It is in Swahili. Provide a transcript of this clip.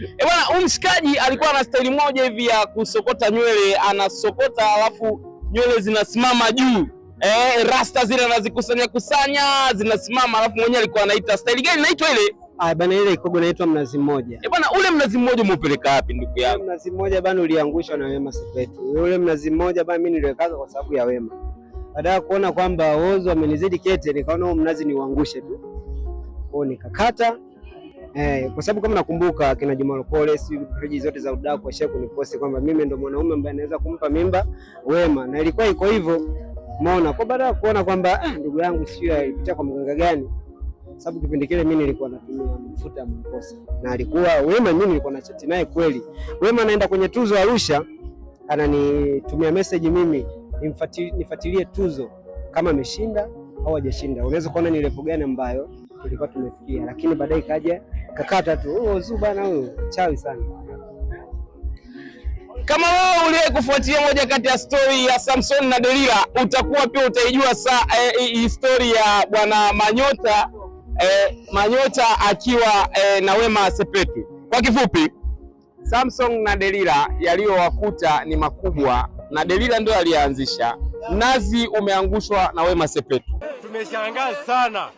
Bwana, mshikaji alikuwa na staili moja hivi ya kusokota nywele, anasokota alafu nywele zinasimama juu. Rasta zile anazikusanya zinasimama, alafu mwenyewe alikuwa anaita staili gani inaitwa ile? Bana ile ikogo inaitwa mnazi mmoja. Bwana, ule mnazi mmoja umeupeleka wapi ndugu yangu? Mnazi mmoja bana uliangushwa na Wema Sepetu. Ule mnazi mmoja bana mimi niliweka kwa sababu ya Wema. Baada ya kuona kwamba Whozu amenizidi kete, nikaona mnazi ni uangushe tu. Kwa nikakata kwa sababu kama nakumbuka kina Juma Lokole peji zote za udaku washa kuniposti kwamba mimi ndo mwanaume ambaye anaweza kumpa mimba Wema, na ilikuwa iko hivyo. Umeona, kwa baada ya kuona kwamba ndugu yangu sio alipitia kwa mganga gani, sababu kipindi kile mimi nilikuwa natumia mafuta ya mposa na alikuwa Wema, mimi nilikuwa na chat naye kweli. Wema anaenda kwenye tuzo Arusha, ananitumia message mimi nifuatilie tuzo kama ameshinda au hajashinda. Unaweza kuona ni level gani ambayo tulikuwa tumefikia, lakini baadaye kaja kakata tu. Whozu bana, huyo chawi sana. Kama wewe uliye kufuatia moja kati ya story ya Samson na Delila, utakuwa pia utaijua hii story ya bwana Manyota, Manyota akiwa na Wema Sepetu. Kwa kifupi, Samson na Delila yaliyowakuta ni makubwa, na Delila ndio alianzisha. Nazi umeangushwa na Wema Sepetu. Tumeshangaa sana.